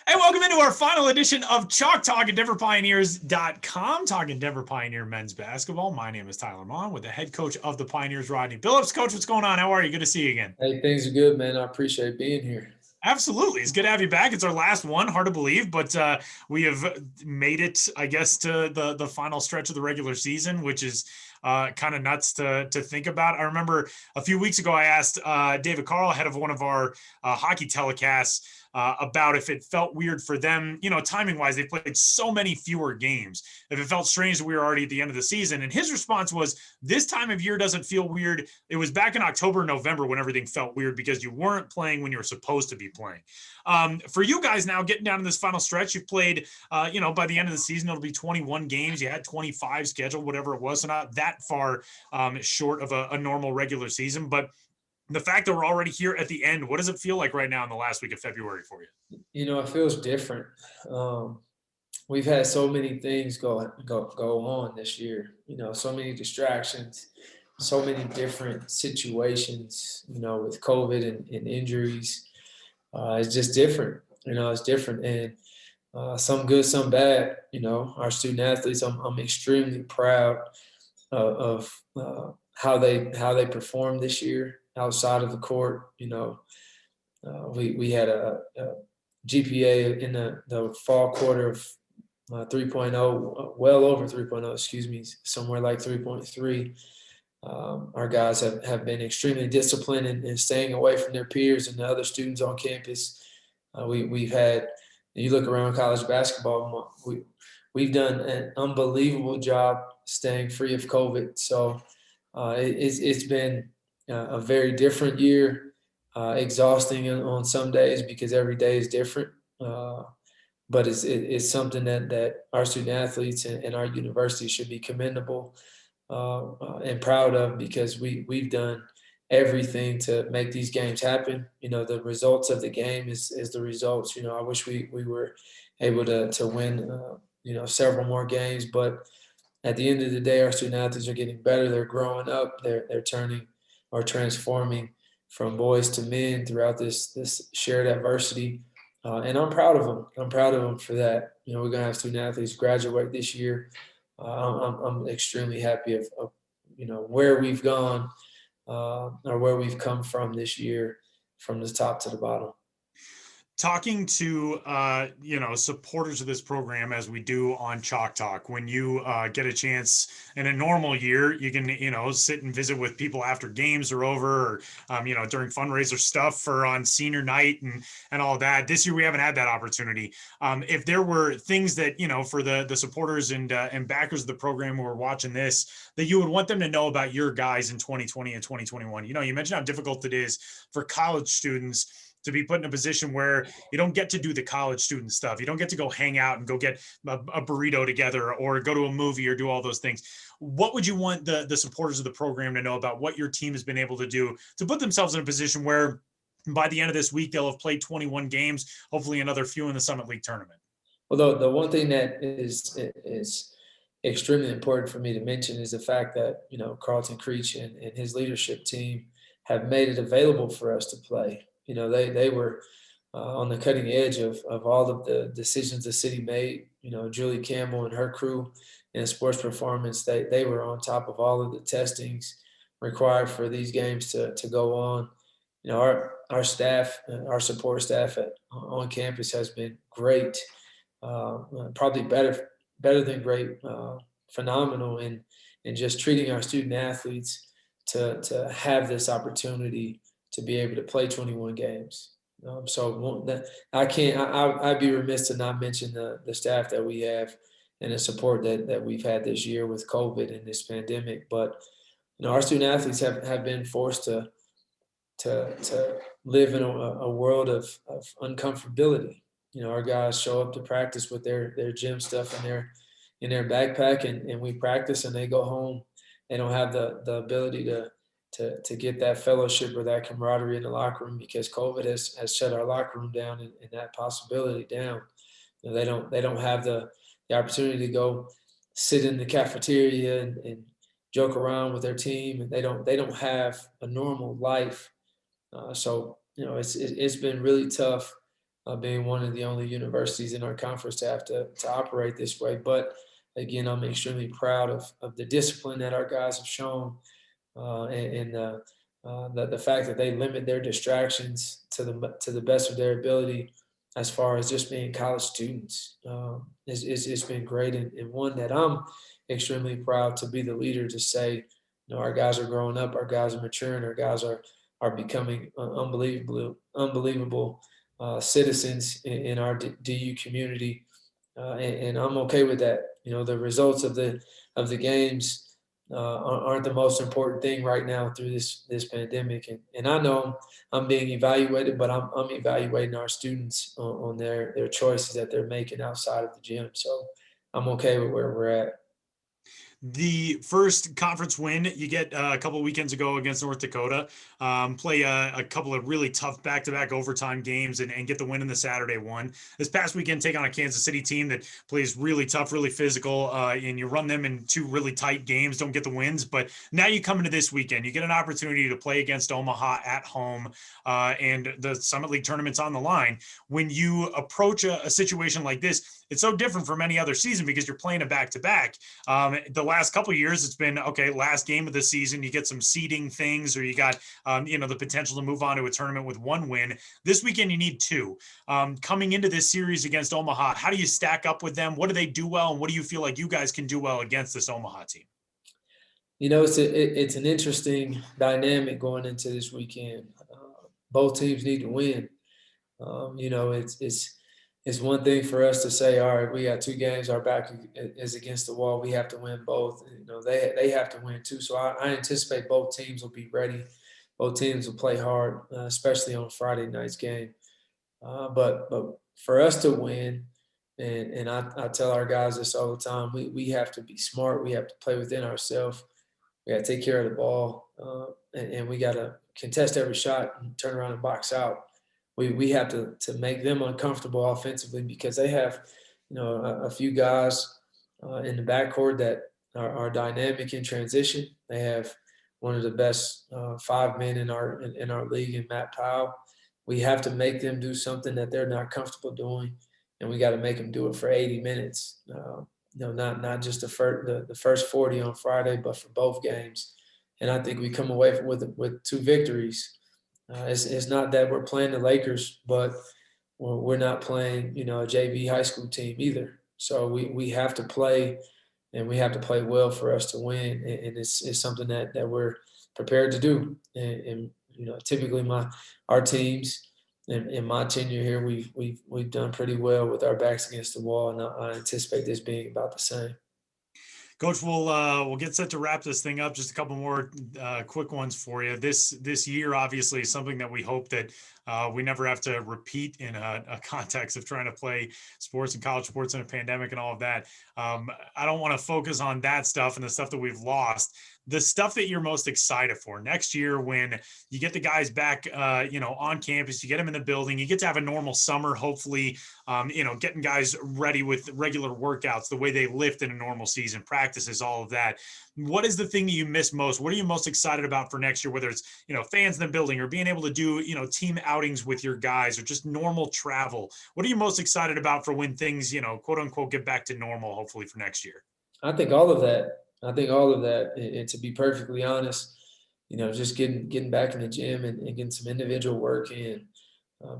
Hey, welcome into our final edition of Chalk Talk at DenverPioneers.com, talking Denver Pioneer men's basketball. My name is Tyler Mon with the head coach of the Pioneers, Rodney Phillips. Coach, what's going on? How are you? Good to see you again. Hey, things are good, man. I appreciate being here. Absolutely. It's good to have you back. It's our last one. Hard to believe, but we have made it, I guess, to the final stretch of the regular season, which is kind of nuts to think about. I remember a few weeks ago, I asked David Carl, head of one of our hockey telecasts, about if it felt weird for them, timing wise, they played so many fewer games. If it felt strange that we were already at the end of the season. And his response was, this time of year doesn't feel weird. It was back in October, November when everything felt weird because you weren't playing when you were supposed to be playing. For you guys now getting down to this final stretch, you've played, by the end of the season, it'll be 21 games. You had 25 scheduled, whatever it was. So not that far short of a normal regular season. But the fact that we're already here at the end, what does it feel like right now in the last week of February for you? It feels different. We've had so many things go on this year. So many distractions, so many different situations. With COVID and injuries, it's just different. It's different, and some good, some bad. Our student athletes. I'm extremely proud of how they performed this year outside of the court. We had a GPA in the fall quarter of 3.0, well over 3.0, excuse me, somewhere like 3.3. Our guys have been extremely disciplined in staying away from their peers and the other students on campus. We've had, you look around college basketball, we've done an unbelievable job staying free of COVID. So it's been a very different year, exhausting on some days because every day is different. But it's something that our student athletes and our university should be commendable and proud of, because we've done everything to make these games happen. The results of the game is the results. I wish we were able to win several more games, but at the end of the day, our student athletes are getting better. They're growing up. They're turning or transforming from boys to men throughout this shared adversity. And I'm proud of them. I'm proud of them for that. We're gonna have student athletes graduate this year. I'm extremely happy of where we've gone or where we've come from this year, from the top to the bottom. Talking to supporters of this program, as we do on Chalk Talk, when you get a chance in a normal year, you can sit and visit with people after games are over, or during fundraiser stuff for on senior night and all that. This year we haven't had that opportunity. If there were things that for the supporters and backers of the program who are watching this, that you would want them to know about your guys in 2020 and 2021. You mentioned how difficult it is for college students to be put in a position where you don't get to do the college student stuff. You don't get to go hang out and go get a burrito together or go to a movie or do all those things. What would you want the supporters of the program to know about what your team has been able to do to put themselves in a position where by the end of this week, they'll have played 21 games, hopefully another few in the Summit League tournament? Well, the one thing that is extremely important for me to mention is the fact that Carlton Creech and his leadership team have made it available for us to play. They were on the cutting edge of all of the decisions the city made. Julie Campbell and her crew in sports performance, they were on top of all of the testings required for these games to go on. Our staff, our support staff on campus has been great, probably better than great, phenomenal in just treating our student athletes to have this opportunity to be able to play 21 games. I can't. I'd be remiss to not mention the staff that we have and the support that we've had this year with COVID and this pandemic. But our student athletes have been forced to live in a world of uncomfortability. Our guys show up to practice with their gym stuff in their backpack, and we practice, and they go home. They don't have the ability to get that fellowship or that camaraderie in the locker room, because COVID has shut our locker room down and that possibility down. They don't have the opportunity to go sit in the cafeteria and joke around with their team, and they don't have a normal life. So it's been really tough being one of the only universities in our conference to have to operate this way. But again, I'm extremely proud of the discipline that our guys have shown, and the fact that they limit their distractions to the best of their ability, as far as just being college students. It's been great, and one that I'm extremely proud to be the leader to say, our guys are growing up, our guys are maturing, our guys are becoming unbelievable citizens in our DU community, and I'm okay with that. The results of the games aren't the most important thing right now through this pandemic, and I know I'm being evaluated, but I'm evaluating our students on their choices that they're making outside of the gym. So I'm okay with where we're at. The first conference win you get a couple of weekends ago against North Dakota, play a couple of really tough back-to-back overtime games and get the win in the Saturday one. This past weekend, take on a Kansas City team that plays really tough, really physical, and you run them in two really tight games, don't get the wins. But now you come into this weekend, you get an opportunity to play against Omaha at home, and the Summit League tournament's on the line. When you approach a situation like this, it's so different from any other season because you're playing a back-to-back. The last couple of years, it's been, okay, last game of the season, you get some seeding things, or you got, the potential to move on to a tournament with one win. This weekend, you need two. Coming into this series against Omaha, how do you stack up with them? What do they do well? And what do you feel like you guys can do well against this Omaha team? It's an interesting dynamic going into this weekend. Both teams need to win. It's one thing for us to say, all right, we got two games, our back is against the wall, we have to win both. They have to win too. So I anticipate both teams will be ready. Both teams will play hard, especially on Friday night's game. But for us to win, and I tell our guys this all the time, we have to be smart. We have to play within ourselves. We got to take care of the ball, and we got to contest every shot and turn around and box out. We have to make them uncomfortable offensively because they have, a few guys in the backcourt that are dynamic in transition. They have one of the best 5 men in our league in Matt Powell. We have to make them do something that they're not comfortable doing, and we got to make them do it for 80 minutes. Not just the first 40 on Friday, but for both games. And I think we come away with two victories. It's not that we're playing the Lakers, but we're not playing, a JV high school team either. So we have to play, and we have to play well for us to win. And it's something that we're prepared to do. And typically our teams in my tenure here, we've done pretty well with our backs against the wall, and I anticipate this being about the same. Coach, we'll get set to wrap this thing up. Just a couple more quick ones for you. This year, obviously, is something that we hope that we never have to repeat in a context of trying to play sports and college sports in a pandemic and all of that. I don't want to focus on that stuff and the stuff that we've lost. The stuff that you're most excited for next year, when you get the guys back, on campus, you get them in the building, you get to have a normal summer, hopefully, getting guys ready with regular workouts, the way they lift in a normal season, practices, all of that. What is the thing that you miss most? What are you most excited about for next year, whether it's, fans in the building or being able to do, team outings with your guys or just normal travel? What are you most excited about for when things, quote unquote, get back to normal, hopefully for next year? I think all of that. And to be perfectly honest, just getting back in the gym and getting some individual work in,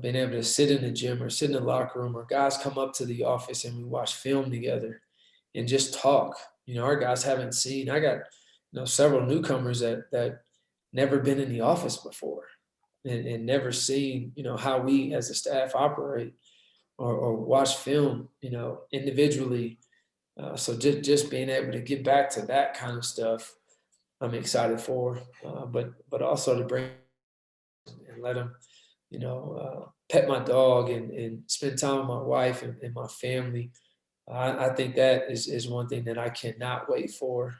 being able to sit in the gym or sit in the locker room, or guys come up to the office and we watch film together and just talk. Our guys haven't seen. I got several newcomers that never been in the office before and never seen how we as a staff operate or watch film individually. So just being able to get back to that kind of stuff, I'm excited for. But also to bring and let them, pet my dog and spend time with my wife and my family. I think that is one thing that I cannot wait for.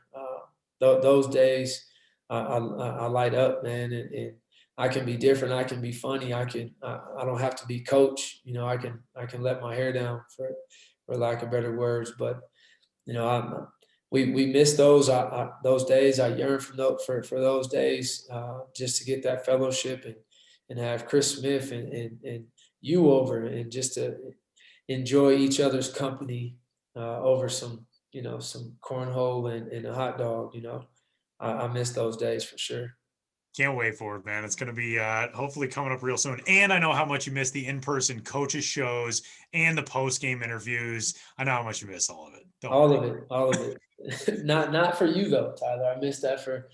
Those days, I light up, man, and I can be different. I can be funny. I don't have to be coach. I can let my hair down for lack of better words. But we miss those days. I yearn for those days, just to get that fellowship and have Chris Smith and you over and just to enjoy each other's company over some, some cornhole and a hot dog. I miss those days for sure. Can't wait for it, man. It's going to be hopefully coming up real soon. And I know how much you miss the in-person coaches shows and the post-game interviews. I know how much you miss all of it. All of it. Not for you though, Tyler. I miss that for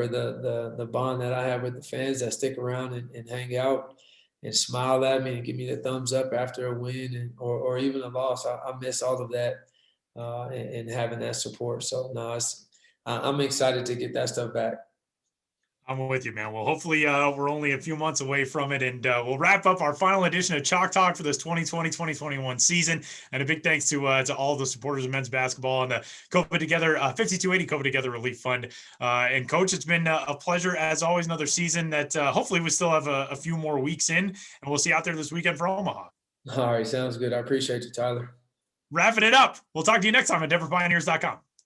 the bond that I have with the fans that stick around and hang out and smile at me and give me the thumbs up after a win or even a loss. I miss all of that and having that support. So no, I'm excited to get that stuff back. I'm with you, man. Well, hopefully we're only a few months away from it, and we'll wrap up our final edition of Chalk Talk for this 2020-2021 season. And a big thanks to all the supporters of men's basketball and the COVID Together 5280 COVID Together Relief Fund. And Coach, it's been a pleasure as always. Another season that hopefully we still have a few more weeks in, and we'll see you out there this weekend for Omaha. All right, sounds good. I appreciate you, Tyler. Wrapping it up. We'll talk to you next time at DenverPioneers.com.